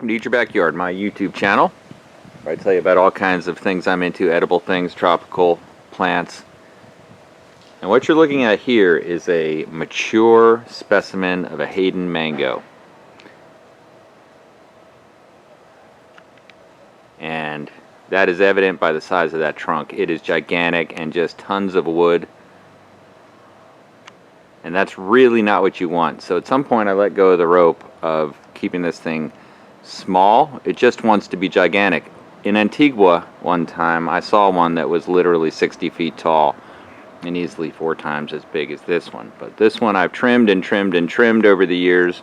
welcome to Eat Your Backyard, my YouTube channel, where I tell you about all kinds of things I'm into, edible things, tropical plants. And what you're looking at here is a mature specimen of a Hayden mango. And that is evident by the size of that trunk. It is gigantic and just tons of wood. And that's really not what you want. So at some point I let go of the rope of keeping this thing small. It just wants to be gigantic. In Antigua one time I saw one that was literally 60 feet tall and easily 4 times as big as this one. But this one I've trimmed and trimmed and trimmed over the years.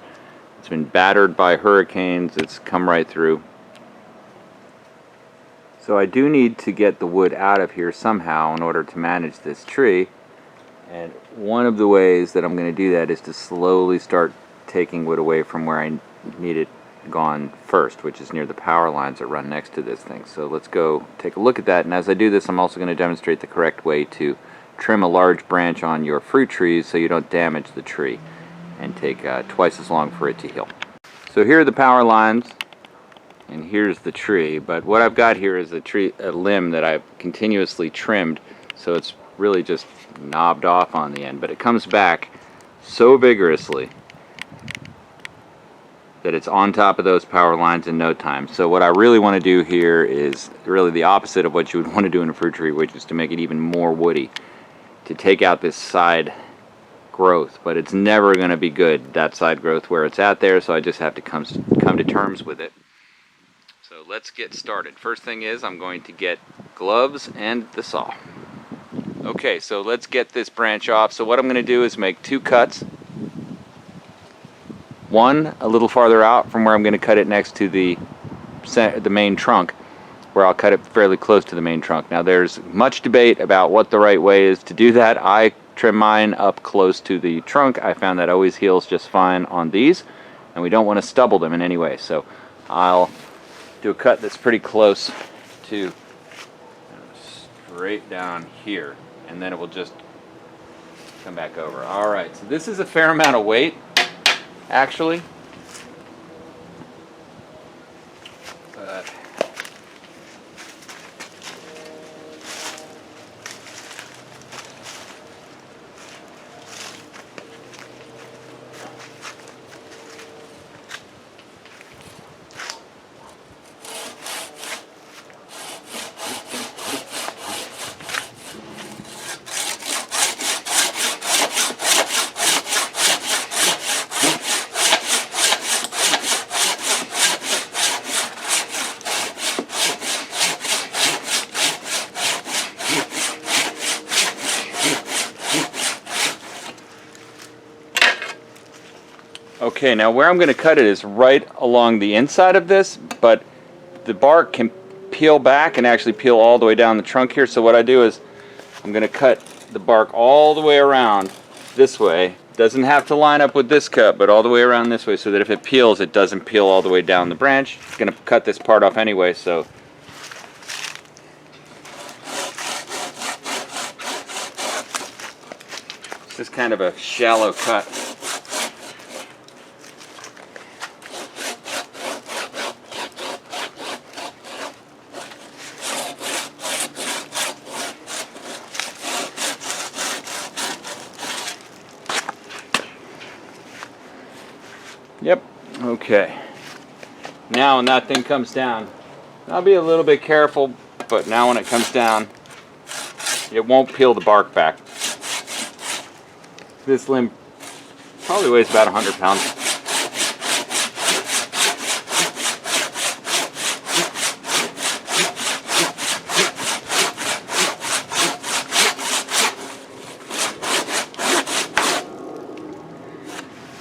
It's been battered by hurricanes. It's come right through. So I do need to get the wood out of here somehow in order to manage this tree. And one of the ways that I'm going to do that is to slowly start taking wood away from where I need it gone first, which is near the power lines that run next to this thing. So let's go take a look at that. And as I do this, I'm also going to demonstrate the correct way to trim a large branch on your fruit trees so you don't damage the tree and take twice as long for it to heal. So here are the power lines and here's the tree. But what I've got here is a limb that I've continuously trimmed, so it's really just knobbed off on the end, but it comes back so vigorously that it's on top of those power lines in no time. So what I really want to do here is really the opposite of what you would want to do in a fruit tree, which is to make it even more woody, to take out this side growth. But it's never going to be good, that side growth where it's at there, so I just have to come to terms with it. So let's get started. First thing is I'm going to get gloves and the saw. Okay, so let's get this branch off. So what I'm going to do is make 2 cuts. One a little farther out from where I'm going to cut it next to the main trunk, where I'll cut it fairly close to the main trunk. Now there's much debate about what the right way is to do that. I trim mine up close to the trunk. I found that always heals just fine on these, and we don't want to stubble them in any way. So I'll do a cut that's pretty close to straight down here, and then it will just come back over. Alright, so this is a fair amount of weight, actually. But okay, now where I'm going to cut it is right along the inside of this, but the bark can peel back and actually peel all the way down the trunk here. So what I do is I'm going to cut the bark all the way around this way. Doesn't have to line up with this cut, but all the way around this way, so that if it peels, it doesn't peel all the way down the branch. It's going to cut this part off anyway, so this is kind of a shallow cut. Yep, okay. Now when that thing comes down, I'll be a little bit careful, but now when it comes down, it won't peel the bark back. This limb probably weighs about 100 pounds.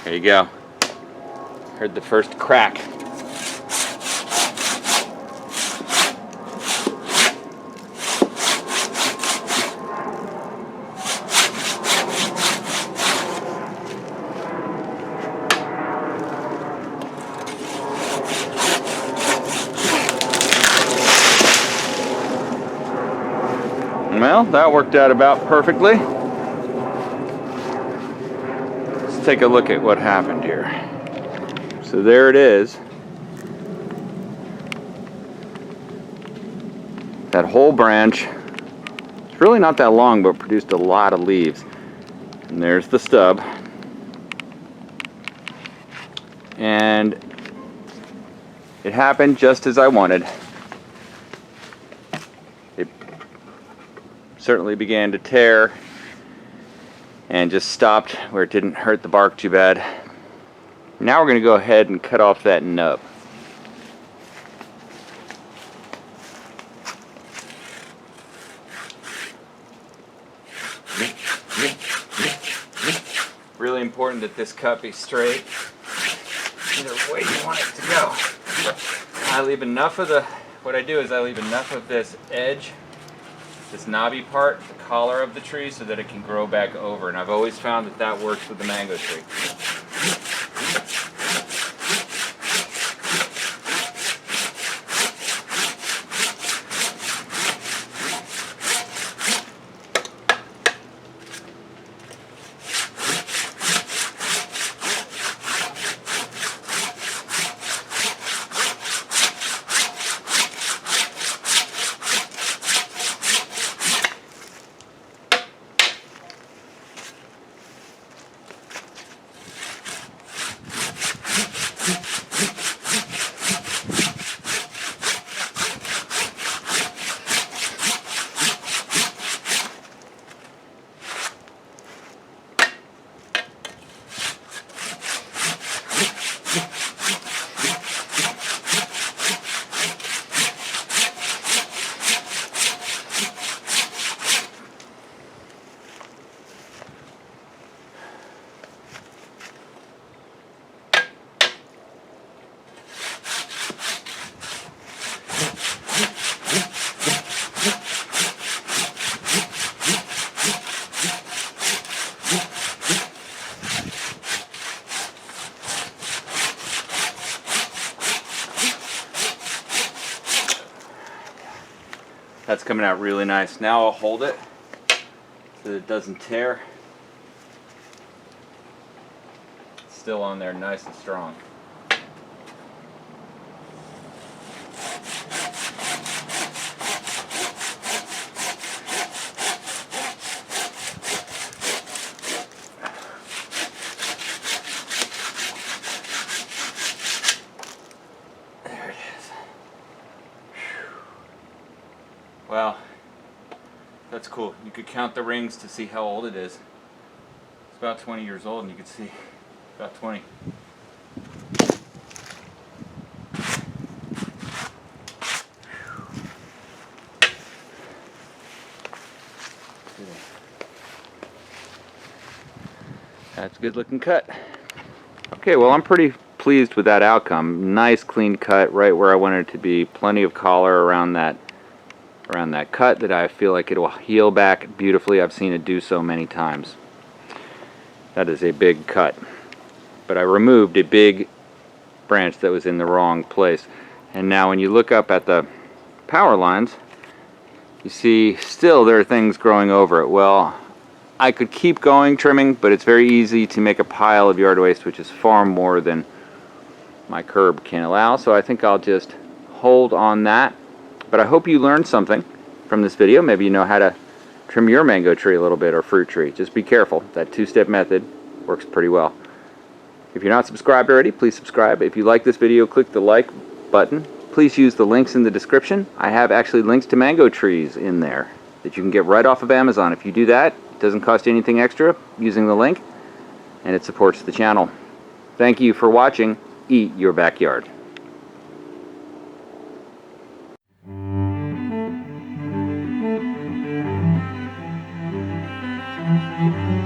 There you go. Heard the first crack. Well, that worked out about perfectly. Let's take a look at what happened here. So there it is. that whole branch. It's really not that long, but produced a lot of leaves. And there's the stub. And it happened just as I wanted. It certainly began to tear and just stopped where it didn't hurt the bark too bad. Now we're going to go ahead and cut off that nub. Really important that this cut be straight either way you want it to go. I leave enough of what I do is I leave enough of this edge, this knobby part, the collar of the tree, so that it can grow back over. And I've always found that that works with the mango tree. That's coming out really nice. Now I'll hold it so that it doesn't tear. It's still on there nice and strong. Wow, that's cool. You could count the rings to see how old it is. It's about 20 years old, and you can see about 20. That's a good looking cut. Okay, well, I'm pretty pleased with that outcome. Nice clean cut right where I wanted it to be. Plenty of collar around that cut that I feel like it will heal back beautifully. I've seen it do so many times. That is a big cut. But I removed a big branch that was in the wrong place. And now when you look up at the power lines, you see still there are things growing over it. Well, I could keep going trimming, but it's very easy to make a pile of yard waste, which is far more than my curb can allow. So I think I'll just hold on that. But I hope you learned something from this video. Maybe you know how to trim your mango tree a little bit, or fruit tree. Just be careful. That two-step method works pretty well. If you're not subscribed already, please subscribe. If you like this video, click the like button. Please use the links in the description. I have actually links to mango trees in there that you can get right off of Amazon. If you do that, it doesn't cost you anything extra using the link, and it supports the channel. Thank you for watching Eat Your Backyard. Thank you.